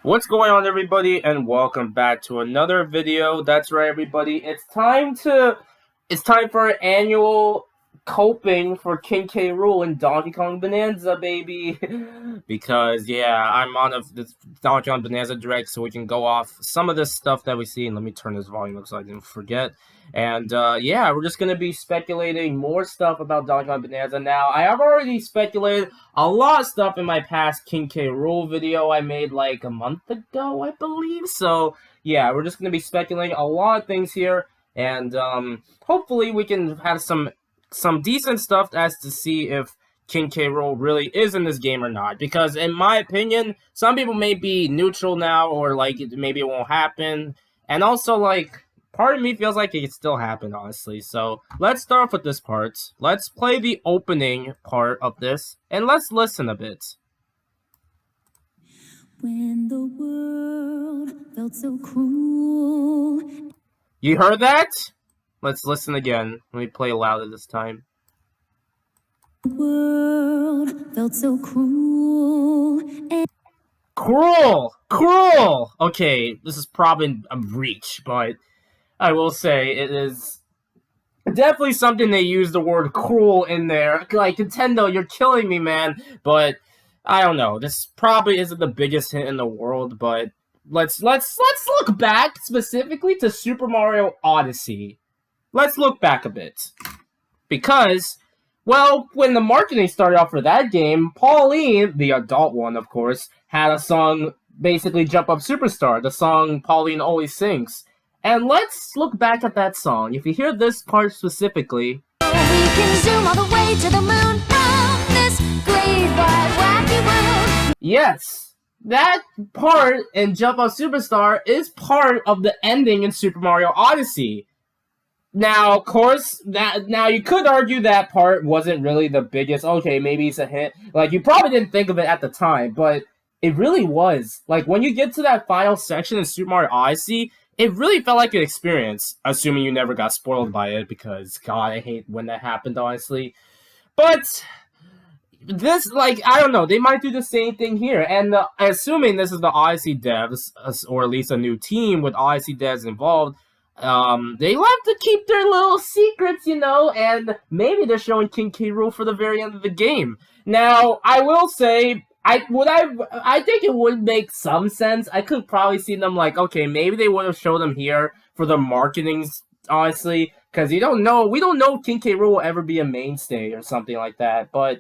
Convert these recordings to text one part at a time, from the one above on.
What's going on, everybody, and welcome back to another video. That's right, everybody. It's time for an annual coping for King K. Rool and Donkey Kong Bonanza, baby. Because I'm on this Donkey Kong Bonanza direct, so we can go off some of this stuff that we see. And let me turn this volume up so I didn't forget. And we're just gonna be speculating more stuff about Donkey Kong Bonanza. Now, I have already speculated a lot of stuff in my past King K. Rool video I made like a month ago, I believe. So yeah, we're just gonna be speculating a lot of things here, and hopefully we can have some decent stuff as to see if King K. Rool really is in this game or not. Because in my opinion, some people may be neutral now, or like maybe it won't happen, and also like part of me feels like it could still happen, honestly. So let's start off with this part. Let's play the opening part of this, and let's listen a bit. When the world felt so cruel. You heard that? Let's listen again. Let me play louder this time. The world felt so cruel. Cruel! Okay, this is probably a reach, but I will say it is definitely something they use the word cruel in there. Like, Nintendo, you're killing me, man. But I don't know. This probably isn't the biggest hit in the world, but let's look back specifically to Super Mario Odyssey. Let's look back a bit. Because, well, when the marketing started off for that game, Pauline, the adult one, of course, had a song, basically Jump Up Superstar, the song Pauline always sings. And let's look back at that song. If you hear this part specifically, we can zoom all the way to the moon from this great wide wacky world. Yes, that part in Jump Up Superstar is part of the ending in Super Mario Odyssey. Now, of course, now you could argue that part wasn't really the biggest. Okay, maybe it's a hint. Like, you probably didn't think of it at the time, but it really was. Like, when you get to that final section in Super Mario Odyssey, it really felt like an experience, assuming you never got spoiled by it, because, God, I hate when that happened, honestly. But this, like, I don't know, they might do the same thing here, and assuming this is the Odyssey devs, or at least a new team with Odyssey devs involved, they like to keep their little secrets, you know, and maybe they're showing King K. Rool for the very end of the game. Now, I will say, I think it would make some sense. I could probably see them like, okay, maybe they would have showed them here for the marketing, honestly, because we don't know if King K. Rool will ever be a mainstay or something like that, but,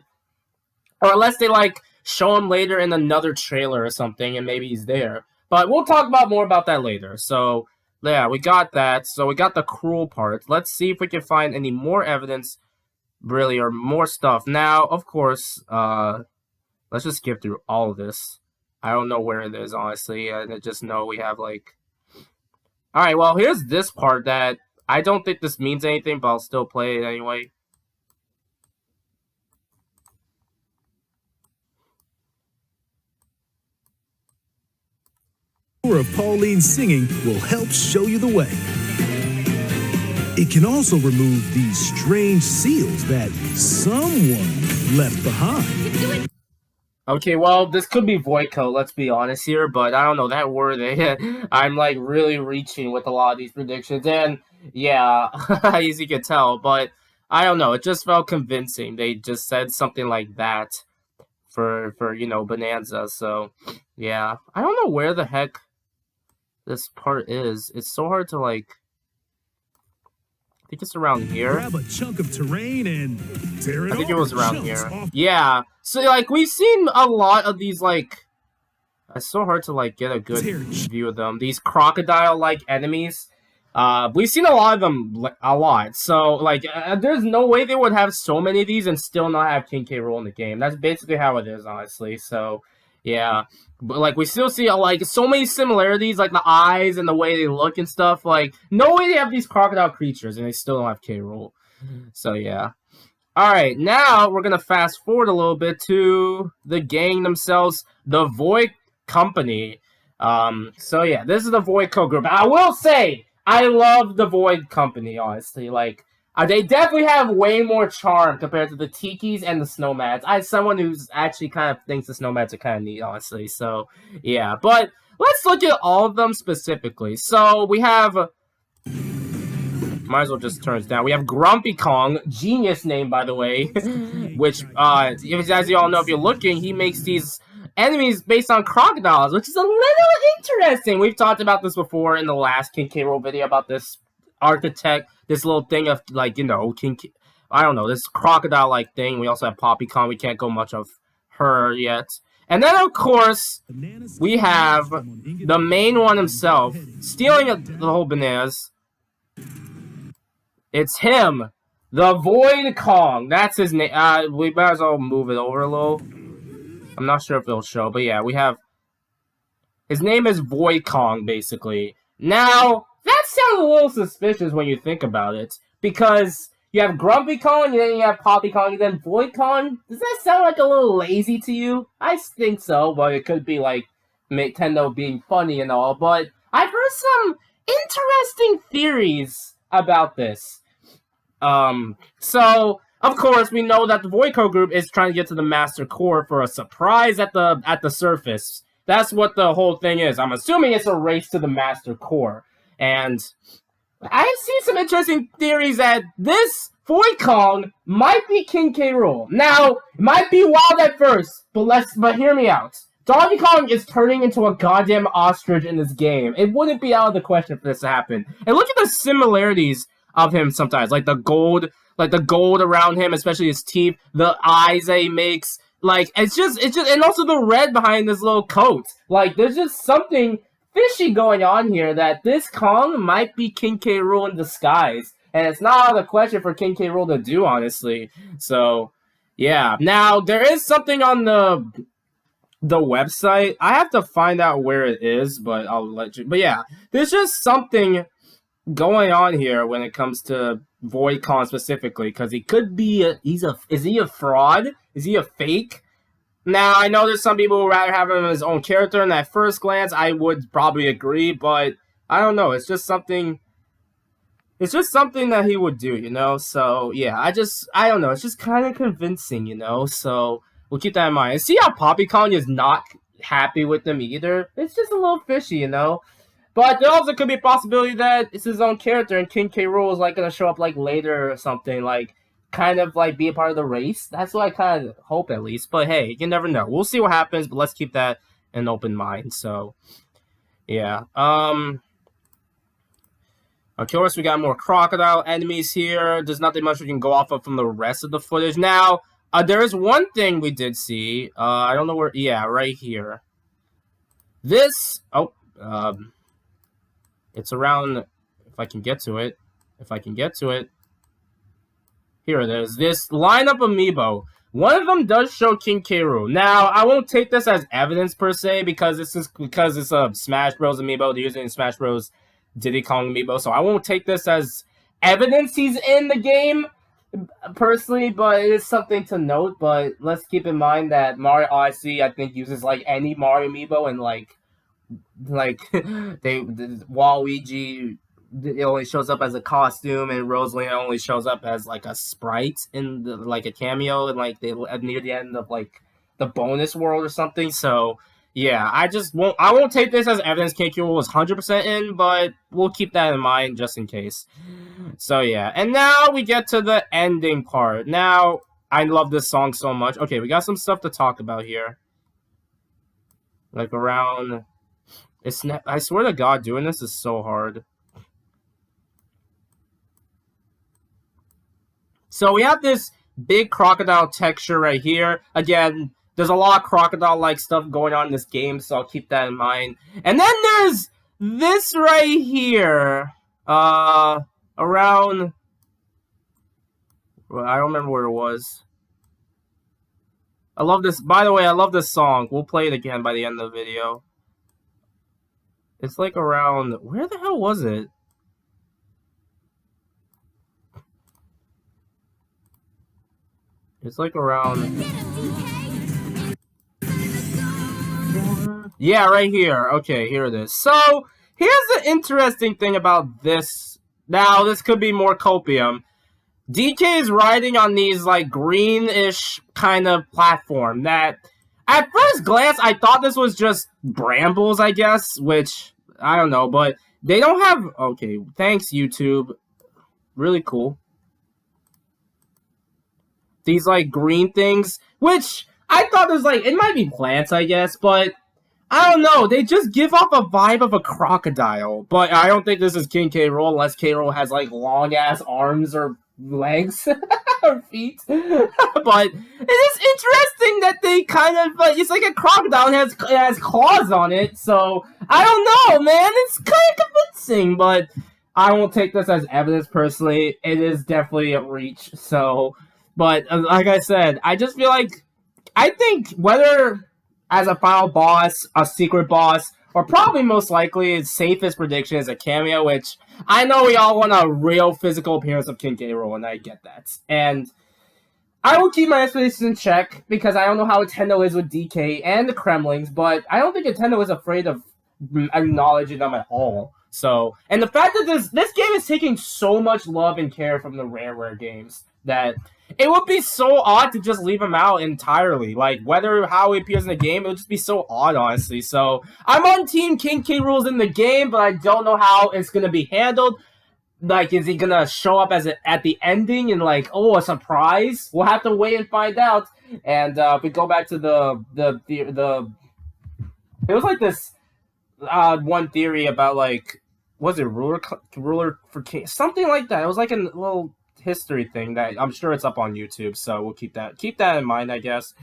or unless they like show him later in another trailer or something, and maybe he's there. But we'll talk more about that later. So yeah, we got that. So we got the cruel part. Let's see if we can find any more evidence, really, or more stuff. Now, of course, let's just skip through all of this. I don't know where it is, honestly. I just know we have, like... Alright, well, here's this part that I don't think this means anything, but I'll still play it anyway. Of Pauline's singing will help show you the way. It can also remove these strange seals that someone left behind. Okay, well, this could be void code, let's be honest here, but I don't know, that word, I'm, like, really reaching with a lot of these predictions, and, yeah, as you can tell, but, I don't know, it just felt convincing. They just said something like that for you know, Bonanza, so, yeah. I don't know where the heck this part is. It's so hard to, like... I think it's around here. Grab a chunk of terrain and tear it I think it was around here. off. Yeah. So, like, we've seen a lot of these, like... It's so hard to, like, get a good view of them. These crocodile-like enemies. We've seen a lot of them, a lot. So, like, there's no way they would have so many of these and still not have King K. Rool in the game. That's basically how it is, honestly. So, yeah. But, like, we still see, like, so many similarities, like the eyes and the way they look and stuff. Like, no way they have these crocodile creatures and they still don't have K. Rool. So, yeah. Alright, now we're gonna fast forward a little bit to the gang themselves, the Void Company. So, yeah, this is the Void Co. group. I will say, I love the Void Company, honestly. Like, They definitely have way more charm compared to the Tikis and the Snowmats. I'm someone who's actually kind of thinks the Snowmats are kind of neat, honestly. So, yeah. But let's look at all of them specifically. So we have, might as well just turn it down. We have Grumpy Kong, genius name by the way, which as you all know, if you're looking, he makes these enemies based on crocodiles, which is a little interesting. We've talked about this before in the last King K. Rool video about this architect, this little thing of like, you know, I don't know, this crocodile-like thing. We also have Poppy Kong. We can't go much of her yet. And then, of course, we have the main one himself, stealing the whole bananas. It's him, the Void Kong. That's his name. We might as well move it over a little. I'm not sure if it'll show, but yeah, we have... His name is Void Kong, basically. Now, that sounds a little suspicious when you think about it, because you have Grumpy Kong, and then you have Poppy Kong, and then Void Kong. Does that sound like a little lazy to you? I think so, but it could be like Nintendo being funny and all, but I've heard some interesting theories about this. So, of course, we know that the Void Kong group is trying to get to the Master Core for a surprise at the surface. That's what the whole thing is. I'm assuming it's a race to the Master Core. And I've seen some interesting theories that this Void Kong might be King K. Rool. Now, it might be wild at first, but hear me out. Donkey Kong is turning into a goddamn ostrich in this game. It wouldn't be out of the question for this to happen. And look at the similarities of him sometimes, like the gold around him, especially his teeth, the eyes that he makes. Like, it's just, and also the red behind this little coat. Like, there's just something fishy going on here that this Kong might be King K. Rool in disguise. And it's not out of the question for King K. Rool to do, honestly. So, yeah. Now, there is something on the website. I have to find out where it is, but I'll let you. But yeah, there's just something going on here when it comes to Void Kong specifically, because he could be is he a fraud? Is he a fake? Now, I know there's some people who would rather have him as his own character, and at first glance, I would probably agree, but I don't know, it's just something that he would do, you know? So, yeah, I don't know, it's just kind of convincing, you know? So, we'll keep that in mind. And see how Poppy Kong is not happy with them either? It's just a little fishy, you know? But there also could be a possibility that it's his own character and King K. Rool is like gonna show up like later or something, like kind of like be a part of the race. That's what I kind of hope at least. But hey, you never know. We'll see what happens, but let's keep that in open mind. So yeah. Of course we got more crocodile enemies here. There's nothing much we can go off of from the rest of the footage. Now, there is one thing we did see. I don't know where, yeah, right here. This it's around, if I can get to it. Here it is. This lineup amiibo. One of them does show King K. Rool. Now, I won't take this as evidence per se, because it's a Smash Bros. Amiibo. They're using Smash Bros. Diddy Kong amiibo, so I won't take this as evidence he's in the game, personally, but it is something to note. But let's keep in mind that Mario Odyssey, I think, uses like any Mario amiibo, and like Waluigi, it only shows up as a costume, and Rosalina only shows up as like a sprite in like a cameo, and like near the end of like the bonus world or something. So yeah, I won't take this as evidence King K. Rool was 100% in, but we'll keep that in mind just in case. So yeah, and now we get to the ending part. Now, I love this song so much. Okay, we got some stuff to talk about here. Like around... I swear to God, doing this is so hard. So we have this big crocodile texture right here. Again, there's a lot of crocodile-like stuff going on in this game, so I'll keep that in mind. And then there's this right here. Around... Well, I don't remember where it was. I love this. By the way, I love this song. We'll play it again by the end of the video. It's like around... Where the hell was it? It's like around... Yeah, right here. Okay, here it is. So, here's the interesting thing about this. Now, this could be more copium. DK is riding on these, like, greenish kind of platform that... At first glance, I thought this was just brambles, I guess, which, I don't know, but they don't have... Okay, thanks, YouTube. Really cool. These, like, green things, which I thought was, like, it might be plants, I guess, but I don't know. They just give off a vibe of a crocodile, but I don't think this is King K. Rool unless K. Rool has, like, long-ass arms or legs or feet. But it is interesting that they kind of, like, it's like a crocodile and it has claws on it, so I don't know, man. It's kind of convincing, but I won't take this as evidence personally. It is definitely a reach, so... But, like I said, I just feel like... I think whether as a final boss, a secret boss, or probably most likely its safest prediction is a cameo, which I know we all want a real physical appearance of King K. Rool, and I get that. And I will keep my expectations in check, because I don't know how Nintendo is with DK and the Kremlings, but I don't think Nintendo is afraid of acknowledging them at all. So, and the fact that this game is taking so much love and care from the Rareware games, that it would be so odd to just leave him out entirely. Like, whether how he appears in the game, it would just be so odd, honestly. So, I'm on Team King K. Rool's in the game, but I don't know how it's going to be handled. Like, is he going to show up at the ending and, like, oh, a surprise? We'll have to wait and find out. And if we go back to the it was like this one theory about, like, was it ruler for king? Something like that. It was like a little history thing that I'm sure it's up on YouTube, so we'll keep that in mind, I guess.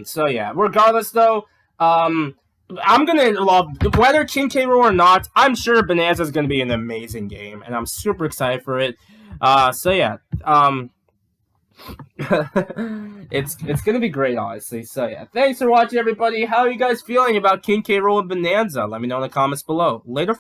So yeah, regardless though, I'm gonna love whether King K. Rool or not. I'm sure Bananza is gonna be an amazing game, and I'm super excited for it. So yeah, it's gonna be great, honestly. So yeah, thanks for watching, everybody. How are you guys feeling about King K. Rool and Bananza? Let me know in the comments below. Later.